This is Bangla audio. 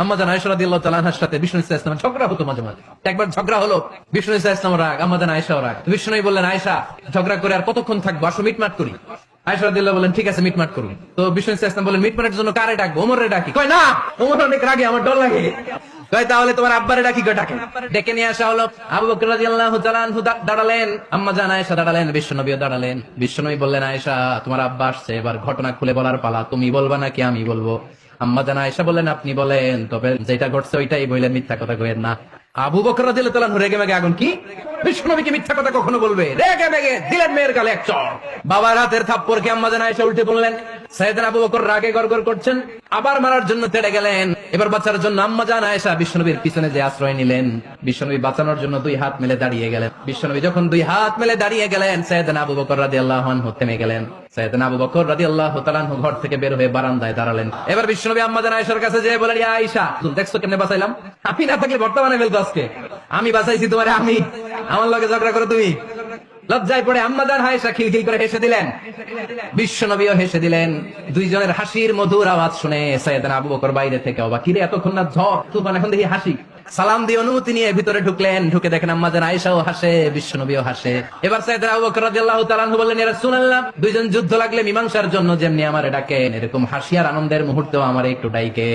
আম্মা জান আয়েশা রাদিয়াল্লাহু তাআলা আনহার সাথে বিষ্ণু ইসা ইসলামের ঝগড়া হতো মাঝে মাঝে। একবার ঝগড়া হলো, বিষ্ণু ইসা ইসলাম রাগ, আম্মা জান আয়েশাও রাগ। বিষ্ণু বললেন, আয়েশা ঝগড়া করে আর কতক্ষণ থাকবো, আসো মিটমাট করি। আয়েশা রাদিয়াল্লাহু বললেন, ঠিক আছে মিটমাট করুন। তো বিষ্ণু ইসা ইসলাম বললেন, মিটমাটের জন্য কারে ডাকবো? ওমরে ডাকি। কয় না, ওমর অনেক রাগে, আমার ডর লাগে। কয় তাহলে তোমার আব্বারে ডাকি। কয় ডাকে। ডেকে নিয়ে আসা হলো। আবু বকর রাদিয়াল্লাহু তাআলা আনহু দাঁড়ালেন, আম্মা জান আয়েশা দাঁড়ালেন, বিশ্বনবীও দাঁড়ালেন। বিশ্বনবী বললেন, আয়েশা তোমার আব্বা আসছে, এবার ঘটনা খুলে বলার পালা, তুমি বলবা নাকি আমি বলবো? আম্মা জান আয়েশা বললেন, আপনি বলেন, তবে যেটা ঘটছে ওইটাই বললেন, মিথ্যা কথা কইেন না। আবু বকর রাদিয়াল্লাহু তাআলা রেগে মেগে আগুন। কি বিশ্বনবীকে মিথ্যা কথা কখনো বলবে? রেগে মেগে দিলেন মেয়ের গালে এক চড়। বাবার হাতের থাপ্পড়কে আম্মা জান আয়েশা উল্টে বললেন। সাইয়েদনা আবু বকর রাগে গড়গড় করছেন, আবার মারার জন্য তেড়ে গেলেন। এবার বাঁচার জন্য আম্মা জান আয়েশা বিশ্বনবীর পিছনে যে আশ্রয় নিলেন, বিশ্বনবী বাঁচানোর জন্য দুই হাত মেলে দাঁড়িয়ে গেলেন। বিশ্বনবী যখন দুই হাত মেলে দাঁড়িয়ে গেলেন, সাইয়েদনা আবু বকর রাদিয়াল্লাহু আনহু থেমে গেলেন। সাইয়েদনা আবু বকর রাদিয়াল্লাহু তাআলা আনহু ঘর থেকে বের হয়ে বারান্দায় দাঁড়ালেন। এবার বিশ্বনবী আম্মা জান আয়েশার কাছে যেয়ে বলেন, ইয়া আয়েশা, তুমি দেখছো কেমনে বাঁচাইলাম? আপনি না থাকলে বর্তমানে ফেলতো আজকে। আমি বাঁচাইছি তোমারে, আমি আমার লগে ঝগড়া করো তুমি? লজ্জায় পড়ে আম্মা জান আয়েশা খিলখিল করে হেসে দিলেন, বিশ্বনবীও হেসে দিলেন। দুইজনের হাসির মধুর আওয়াজ শুনে সাইয়েদনা আবু বকর বাইরে থেকে অবাক, কিরে এতক্ষণ না ঝড় তুফান, এখন দেখি হাসি। সালাম দিয়ে অনুমতি নিয়ে ভিতরে ঢুকলেন। ঢুকে দেখেন আম্মা জান আয়েশাও হাসে, বিশ্বনবীও হাসে। এবার সাইয়েদনা আবু বকর রাদিয়াল্লাহু তাআলা আনহু বললেন, ইয়া রাসূলুল্লাহ, দুইজন যুদ্ধ লাগলে মীমাংসার জন্য যেমনি আমারে ডাকেন, এরকম হাসি আর আনন্দের মুহূর্তেও আমারে একটু ডাইকে।